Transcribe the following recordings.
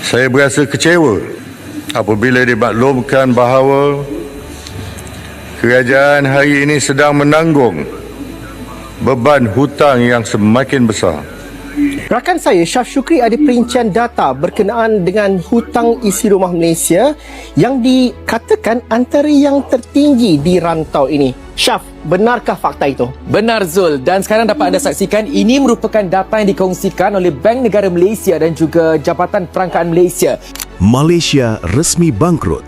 Saya berasa kecewa apabila dimaklumkan bahawa kerajaan hari ini sedang menanggung beban hutang yang semakin besar. Rakan saya, Syaf Shukri, ada perincian data berkenaan dengan hutang isi rumah Malaysia yang dikatakan antara yang tertinggi di rantau ini. Syaf, benarkah fakta itu? Benar Zul, dan sekarang dapat anda saksikan ini merupakan data yang dikongsikan oleh Bank Negara Malaysia dan juga Jabatan Perangkaan Malaysia. Malaysia resmi bangkrut.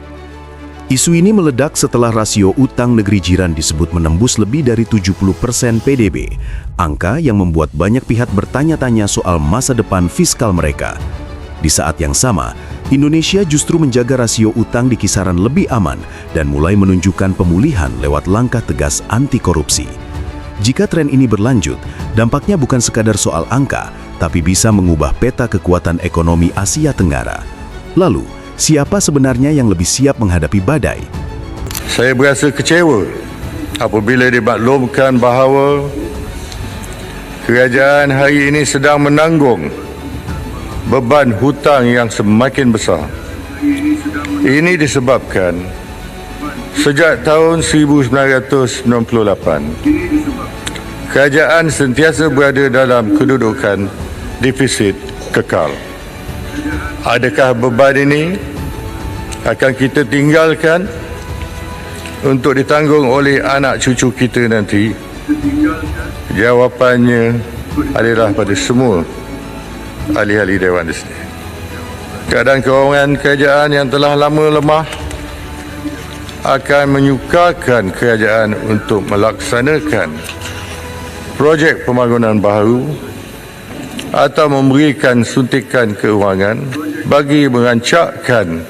Isu ini meledak setelah rasio utang negeri jiran disebut menembus lebih dari 70% PDB, angka yang membuat banyak pihak bertanya-tanya soal masa depan fiskal mereka. Di saat yang sama, Indonesia justru menjaga rasio utang di kisaran lebih aman dan mulai menunjukkan pemulihan lewat langkah tegas anti korupsi. Jika tren ini berlanjut, dampaknya bukan sekadar soal angka, tapi bisa mengubah peta kekuatan ekonomi Asia Tenggara. Lalu, siapa sebenarnya yang lebih siap menghadapi badai? Saya berasa kecewa apabila dimaklumkan bahawa kerajaan hari ini sedang menanggung beban hutang yang semakin besar. Ini disebabkan sejak tahun 1998, kerajaan sentiasa berada dalam kedudukan defisit kekal. Adakah beban ini akan kita tinggalkan untuk ditanggung oleh anak cucu kita nanti? Jawapannya adalah pada semua ahli-ahli Dewan di sini. Keadaan kewangan kerajaan yang telah lama lemah akan menyukarkan kerajaan untuk melaksanakan projek pembangunan baru atau memberikan suntikan keuangan bagi merancakkan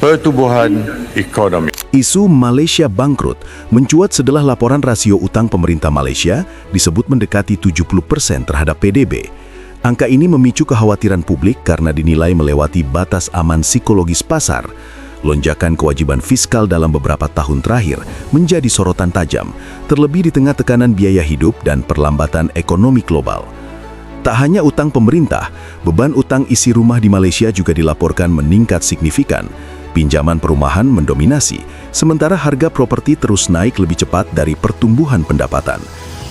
pertumbuhan ekonomi. Isu Malaysia bangkrut mencuat setelah laporan rasio utang pemerintah Malaysia disebut mendekati 70% terhadap PDB. Angka ini memicu kekhawatiran publik karena dinilai melewati batas aman psikologis pasar. Lonjakan kewajiban fiskal dalam beberapa tahun terakhir menjadi sorotan tajam, terlebih di tengah tekanan biaya hidup dan perlambatan ekonomi global. Tak hanya utang pemerintah, beban utang isi rumah di Malaysia juga dilaporkan meningkat signifikan. Pinjaman perumahan mendominasi, sementara harga properti terus naik lebih cepat dari pertumbuhan pendapatan.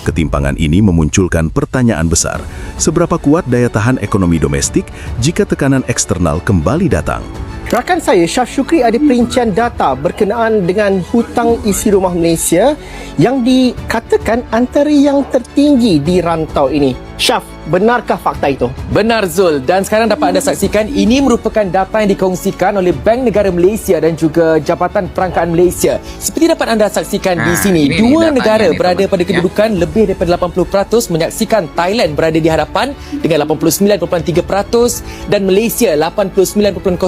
Ketimpangan ini memunculkan pertanyaan besar, seberapa kuat daya tahan ekonomi domestik jika tekanan eksternal kembali datang? Rakan saya, Syaf Shukri, ada perincian data berkenaan dengan hutang isi rumah Malaysia yang dikatakan antara yang tertinggi di rantau ini. Syaf, benarkah fakta itu? Benar Zul, dan sekarang dapat anda saksikan ini merupakan data yang dikongsikan oleh Bank Negara Malaysia dan juga Jabatan Perangkaan Malaysia. Seperti dapat anda saksikan di sini, dua negara berada pada kedudukan lebih daripada 80%, menyaksikan Thailand berada di hadapan dengan 89.3% dan Malaysia 89.0%,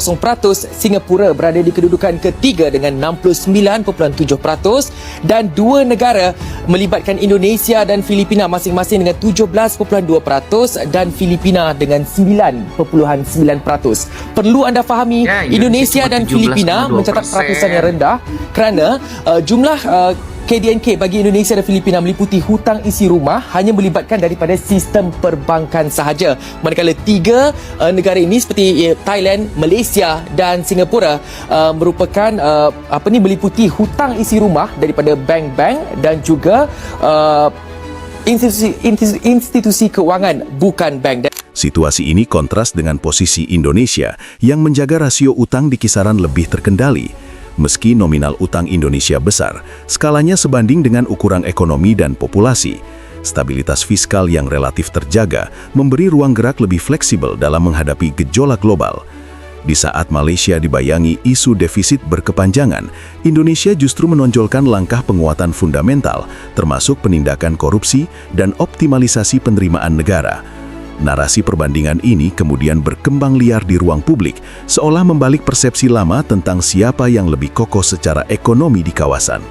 Singapura berada di kedudukan ketiga dengan 69.7% dan dua negara melibatkan Indonesia dan Filipina masing-masing dengan 17.2% dan Filipina dengan 9.9%. Perlu anda fahami, Indonesia dan Filipina mencatat peratusan yang rendah kerana jumlah KDNK bagi Indonesia dan Filipina meliputi hutang isi rumah hanya melibatkan daripada sistem perbankan sahaja. Manakala tiga negara ini seperti Thailand, Malaysia dan Singapura merupakan meliputi hutang isi rumah daripada bank-bank dan juga institusi keuangan bukan bank. Situasi ini kontras dengan posisi Indonesia yang menjaga rasio utang di kisaran lebih terkendali. Meski nominal utang Indonesia besar, skalanya sebanding dengan ukuran ekonomi dan populasi. Stabilitas fiskal yang relatif terjaga memberi ruang gerak lebih fleksibel dalam menghadapi gejolak global. Di saat Malaysia dibayangi isu defisit berkepanjangan, Indonesia justru menonjolkan langkah penguatan fundamental, termasuk penindakan korupsi dan optimalisasi penerimaan negara. Narasi perbandingan ini kemudian berkembang liar di ruang publik, seolah membalik persepsi lama tentang siapa yang lebih kokoh secara ekonomi di kawasan.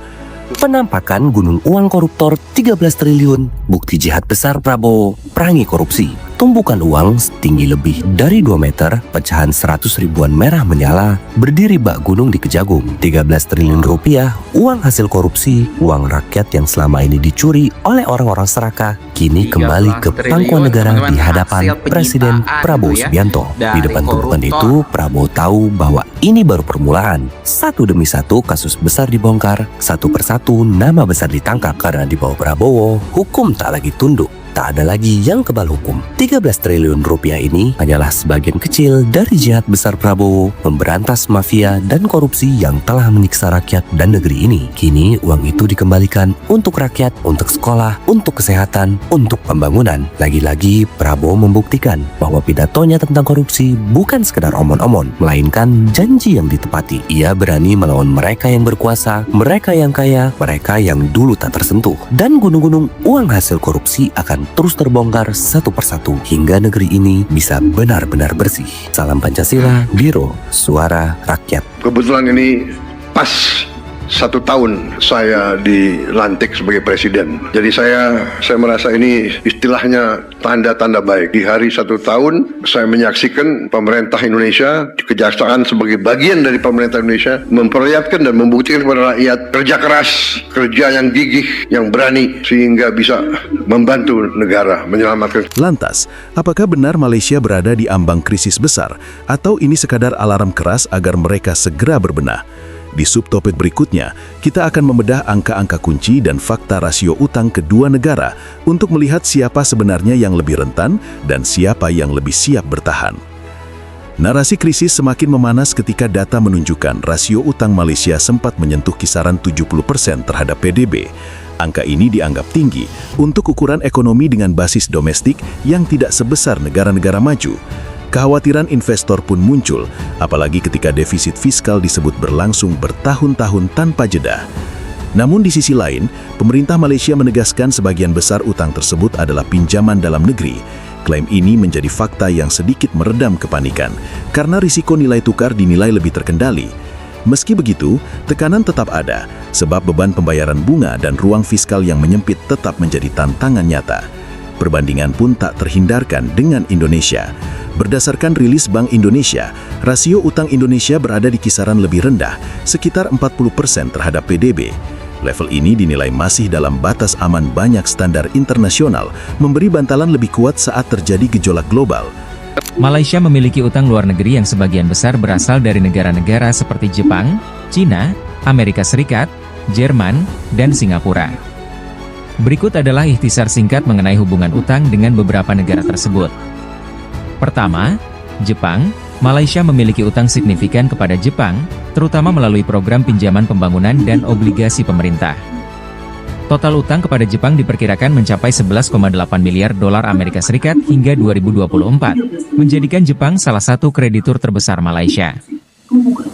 Penampakan gunung uang koruptor 13 triliun, bukti jihad besar Prabowo, perangi korupsi. tumpukan uang setinggi lebih dari 2 meter, pecahan 100 ribuan merah menyala, berdiri bak gunung di Kejagung. 13 triliun rupiah, uang hasil korupsi, uang rakyat yang selama ini dicuri oleh orang-orang serakah, kini kembali ke pangkuan negara di hadapan Presiden Prabowo Subianto. Di depan tumpukan itu, Prabowo tahu bahwa ini baru permulaan. Satu demi satu kasus besar dibongkar, satu persatu nama besar ditangkap. Karena di bawah Prabowo, hukum tak lagi tunduk. Tak ada lagi yang kebal hukum. 13 triliun rupiah ini hanyalah sebagian kecil dari jihad besar Prabowo memberantas mafia dan korupsi yang telah menyiksa rakyat dan negeri ini. Kini uang itu dikembalikan untuk rakyat, untuk sekolah, untuk kesehatan, untuk pembangunan. Lagi-lagi Prabowo membuktikan bahwa pidatonya tentang korupsi bukan sekedar omon-omon, melainkan janji yang ditepati. Ia berani melawan mereka yang berkuasa, mereka yang kaya, mereka yang dulu tak tersentuh. Dan gunung-gunung uang hasil korupsi akan terus terbongkar satu persatu hingga negeri ini bisa benar-benar bersih. Salam Pancasila, Biro Suara Rakyat. Kebetulan ini pas 1 tahun saya dilantik sebagai presiden. Jadi saya merasa ini istilahnya tanda-tanda baik. Di hari 1 tahun saya menyaksikan pemerintah Indonesia, kejaksaan sebagai bagian dari pemerintah Indonesia memperlihatkan dan membuktikan kepada rakyat kerja keras, kerja yang gigih, yang berani sehingga bisa membantu negara menyelamatkan. Lantas, apakah benar Malaysia berada di ambang krisis besar atau ini sekadar alarm keras agar mereka segera berbenah? Di subtopik berikutnya, kita akan membedah angka-angka kunci dan fakta rasio utang kedua negara untuk melihat siapa sebenarnya yang lebih rentan dan siapa yang lebih siap bertahan. Narasi krisis semakin memanas ketika data menunjukkan rasio utang Malaysia sempat menyentuh kisaran 70% terhadap PDB. Angka ini dianggap tinggi untuk ukuran ekonomi dengan basis domestik yang tidak sebesar negara-negara maju. Kekhawatiran investor pun muncul, apalagi ketika defisit fiskal disebut berlangsung bertahun-tahun tanpa jeda. Namun di sisi lain, pemerintah Malaysia menegaskan sebagian besar utang tersebut adalah pinjaman dalam negeri. Klaim ini menjadi fakta yang sedikit meredam kepanikan, karena risiko nilai tukar dinilai lebih terkendali. Meski begitu, tekanan tetap ada, sebab beban pembayaran bunga dan ruang fiskal yang menyempit tetap menjadi tantangan nyata. Perbandingan pun tak terhindarkan dengan Indonesia. Berdasarkan rilis Bank Indonesia, rasio utang Indonesia berada di kisaran lebih rendah, sekitar 40% terhadap PDB. Level ini dinilai masih dalam batas aman banyak standar internasional, memberi bantalan lebih kuat saat terjadi gejolak global. Malaysia memiliki utang luar negeri yang sebagian besar berasal dari negara-negara seperti Jepang, China, Amerika Serikat, Jerman, dan Singapura. Berikut adalah ikhtisar singkat mengenai hubungan utang dengan beberapa negara tersebut. Pertama, Jepang. Malaysia memiliki utang signifikan kepada Jepang, terutama melalui program pinjaman pembangunan dan obligasi pemerintah. Total utang kepada Jepang diperkirakan mencapai 11,8 miliar dolar Amerika Serikat hingga 2024, menjadikan Jepang salah satu kreditur terbesar Malaysia.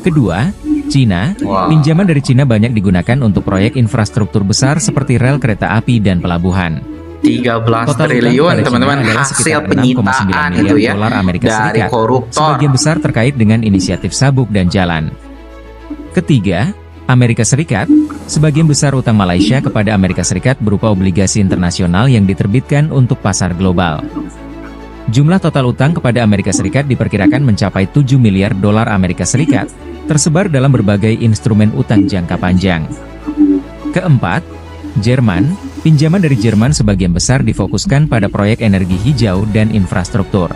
Kedua, Cina. Pinjaman dari Cina banyak digunakan untuk proyek infrastruktur besar seperti rel kereta api dan pelabuhan. 13 Total triliun utang teman-teman adalah hasil sekitar 6,9 penyitaan miliar itu ya dolar Amerika dari Serikat, koruptor. sebagian besar terkait dengan inisiatif sabuk dan jalan. Ketiga, Amerika Serikat. Sebagian besar utang Malaysia kepada Amerika Serikat berupa obligasi internasional yang diterbitkan untuk pasar global. Jumlah total utang kepada Amerika Serikat diperkirakan mencapai 7 miliar dolar Amerika Serikat, tersebar dalam berbagai instrumen utang jangka panjang. Keempat, Jerman. Pinjaman dari Jerman sebagian besar difokuskan pada proyek energi hijau dan infrastruktur.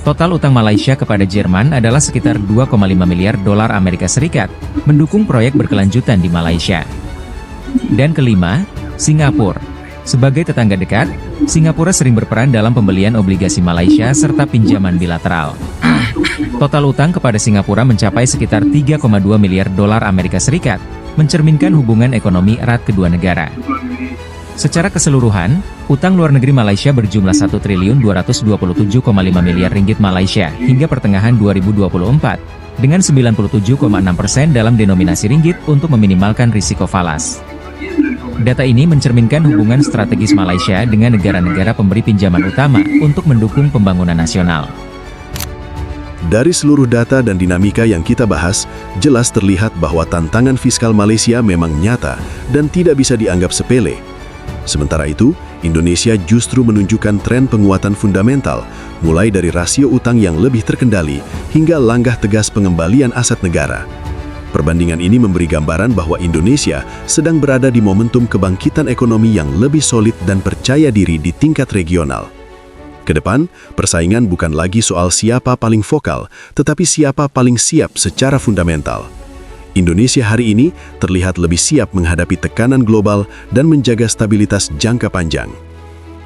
Total utang Malaysia kepada Jerman adalah sekitar 2,5 miliar dolar Amerika Serikat, mendukung proyek berkelanjutan di Malaysia. Dan kelima, Singapura. Sebagai tetangga dekat, Singapura sering berperan dalam pembelian obligasi Malaysia serta pinjaman bilateral. Total utang kepada Singapura mencapai sekitar 3,2 miliar dolar Amerika Serikat, mencerminkan hubungan ekonomi erat kedua negara. Secara keseluruhan, utang luar negeri Malaysia berjumlah 1 triliun 227,5 miliar ringgit Malaysia hingga pertengahan 2024, dengan 97,6% dalam denominasi ringgit untuk meminimalkan risiko falas. Data ini mencerminkan hubungan strategis Malaysia dengan negara-negara pemberi pinjaman utama untuk mendukung pembangunan nasional. Dari seluruh data dan dinamika yang kita bahas, jelas terlihat bahwa tantangan fiskal Malaysia memang nyata dan tidak bisa dianggap sepele. Sementara itu, Indonesia justru menunjukkan tren penguatan fundamental, mulai dari rasio utang yang lebih terkendali hingga langkah tegas pengembalian aset negara. Perbandingan ini memberi gambaran bahwa Indonesia sedang berada di momentum kebangkitan ekonomi yang lebih solid dan percaya diri di tingkat regional. Kedepan, persaingan bukan lagi soal siapa paling vokal, tetapi siapa paling siap secara fundamental. Indonesia hari ini terlihat lebih siap menghadapi tekanan global dan menjaga stabilitas jangka panjang.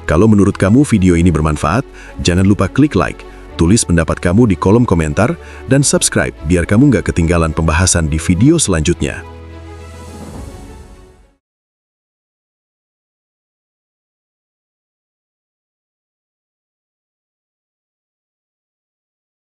Kalau menurut kamu video ini bermanfaat, jangan lupa klik like, tulis pendapat kamu di kolom komentar, dan subscribe biar kamu nggak ketinggalan pembahasan di video selanjutnya.